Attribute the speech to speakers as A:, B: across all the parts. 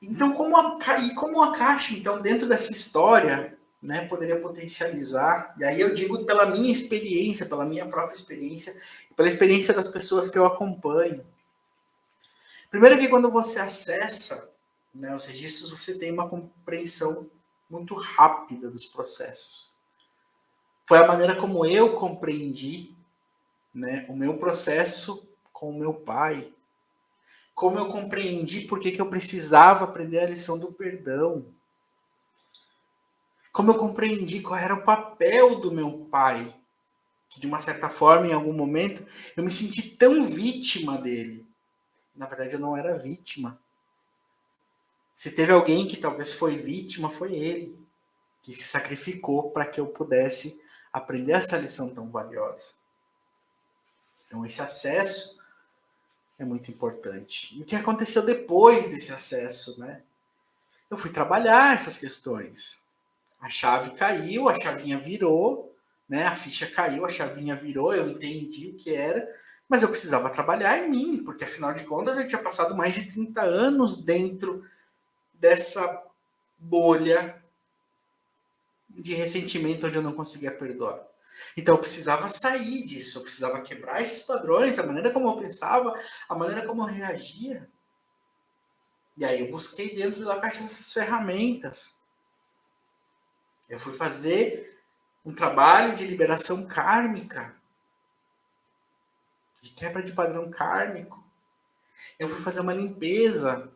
A: Então, como a caixa, então, dentro dessa história, né, poderia potencializar, e aí eu digo pela minha experiência, pela minha própria experiência, pela experiência das pessoas que eu acompanho. Primeiro que quando você acessa, né, os registros, você tem uma compreensão muito rápida dos processos. Foi a maneira como eu compreendi, né, o meu processo com o meu pai, como eu compreendi por que eu precisava aprender a lição do perdão, como eu compreendi qual era o papel do meu pai, que de uma certa forma, em algum momento, eu me senti tão vítima dele. Na verdade, eu não era vítima. Se teve alguém que talvez foi vítima, foi ele, que se sacrificou para que eu pudesse aprender essa lição tão valiosa. Então, esse acesso é muito importante. E o que aconteceu depois desse acesso, né? Eu fui trabalhar essas questões. A chave caiu, a chavinha virou, né? A ficha caiu, a chavinha virou, eu entendi o que era, mas eu precisava trabalhar em mim, porque afinal de contas eu tinha passado mais de 30 anos dentro dessa bolha de ressentimento onde eu não conseguia perdoar. Então eu precisava sair disso, eu precisava quebrar esses padrões, a maneira como eu pensava, a maneira como eu reagia. E aí eu busquei dentro da caixa essas ferramentas. Eu fui fazer um trabalho de liberação kármica, de quebra de padrão kármico. Eu fui fazer uma limpeza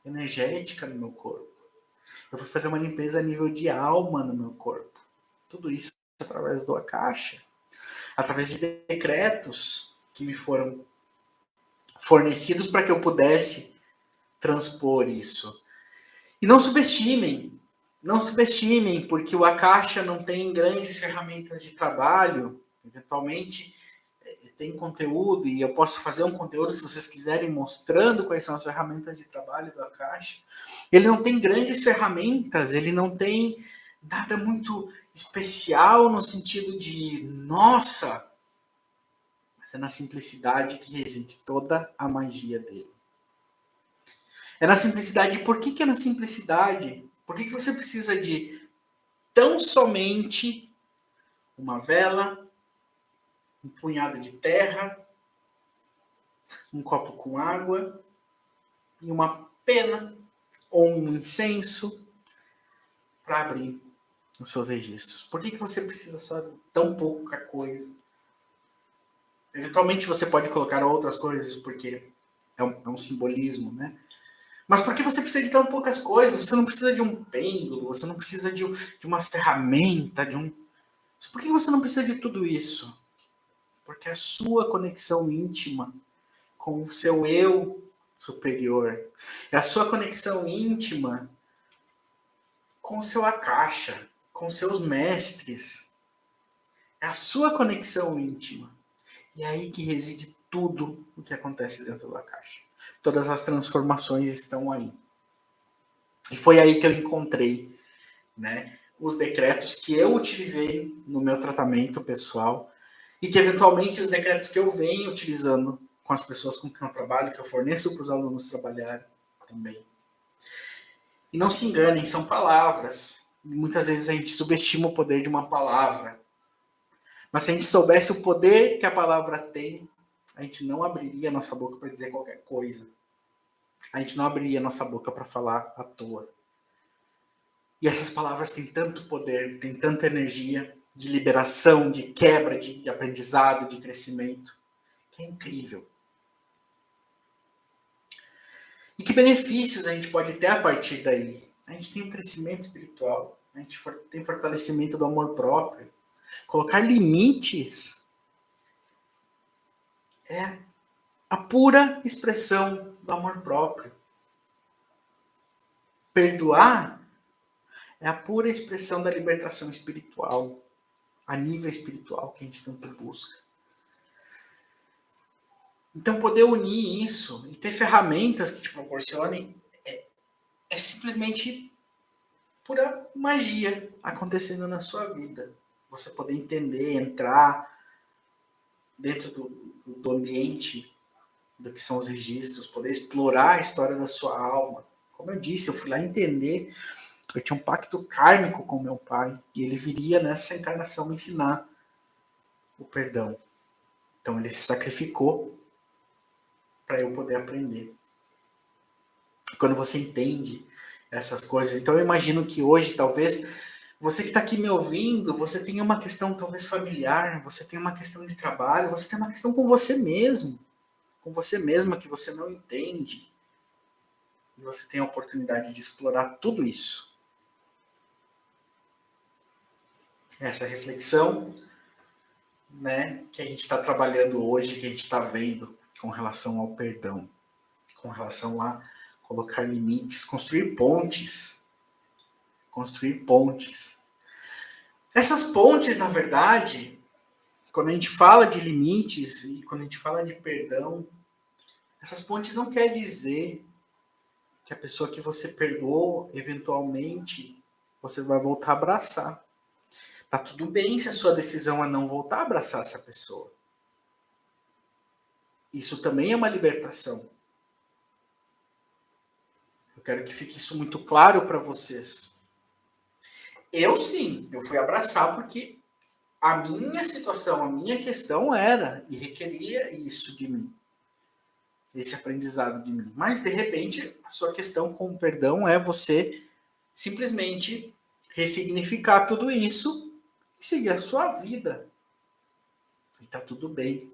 A: energética no meu corpo. Eu fui fazer uma limpeza a nível de alma no meu corpo. Tudo isso através do Akasha, através de decretos que me foram fornecidos para que eu pudesse transpor isso. E não subestimem, porque o Akasha não tem grandes ferramentas de trabalho, eventualmente tem conteúdo, e eu posso fazer um conteúdo, se vocês quiserem, mostrando quais são as ferramentas de trabalho do Akasha. Ele não tem grandes ferramentas, ele não tem nada muito especial no sentido de, nossa, mas é na simplicidade que reside toda a magia dele. É na simplicidade. Por que é na simplicidade? Por que você precisa de tão somente uma vela, um punhado de terra, um copo com água e uma pena ou um incenso para abrir os seus registros? Por que você precisa só de tão pouca coisa? Eventualmente você pode colocar outras coisas, porque é um simbolismo, né? Mas por que você precisa de tão poucas coisas? Você não precisa de um pêndulo, você não precisa de uma ferramenta, de um... Por que você não precisa de tudo isso? Porque a sua conexão íntima com o seu eu superior, é a sua conexão íntima com o seu Akasha, com seus mestres, é a sua conexão íntima. E é aí que reside tudo o que acontece dentro da caixa. Todas as transformações estão aí. E foi aí que eu encontrei, né, os decretos que eu utilizei no meu tratamento pessoal e que eventualmente os decretos que eu venho utilizando com as pessoas com quem eu trabalho, que eu forneço para os alunos trabalharem também. E não se enganem, são palavras. Muitas vezes a gente subestima o poder de uma palavra. Mas se a gente soubesse o poder que a palavra tem, a gente não abriria a nossa boca para dizer qualquer coisa. A gente não abriria a nossa boca para falar à toa. E essas palavras têm tanto poder, têm tanta energia de liberação, de quebra, de aprendizado, de crescimento, que é incrível. E que benefícios a gente pode ter a partir daí? A gente tem um crescimento espiritual, a gente tem fortalecimento do amor próprio. Colocar limites é a pura expressão do amor próprio. Perdoar é a pura expressão da libertação espiritual, a nível espiritual que a gente tanto busca. Então, poder unir isso e ter ferramentas que te proporcionem é simplesmente pura magia acontecendo na sua vida. Você poder entender, entrar dentro do ambiente do que são os registros, poder explorar a história da sua alma, Como eu disse, eu fui lá entender, eu tinha um pacto kármico com meu pai, e ele viria nessa encarnação me ensinar o perdão. Então ele se sacrificou para eu poder aprender. Quando você entende essas coisas, então eu imagino que hoje, talvez, você que está aqui me ouvindo, você tenha uma questão talvez familiar, você tem uma questão de trabalho, você tem uma questão com você mesmo, com você mesma que você não entende. E você tem a oportunidade de explorar tudo isso. Essa reflexão, né, que a gente está trabalhando hoje, que a gente está vendo com relação ao perdão, com relação a colocar limites, construir pontes. Construir pontes. Essas pontes, na verdade, quando a gente fala de limites e quando a gente fala de perdão, essas pontes não quer dizer que a pessoa que você perdoou, eventualmente, você vai voltar a abraçar. Tá tudo bem se a sua decisão é não voltar a abraçar essa pessoa. Isso também é uma libertação. Eu quero que fique isso muito claro para vocês. Eu sim, eu fui abraçar porque a minha situação, a minha questão era e requeria isso de mim. Esse aprendizado de mim. Mas, de repente, a sua questão com o perdão é você simplesmente ressignificar tudo isso e seguir a sua vida. E tá tudo bem.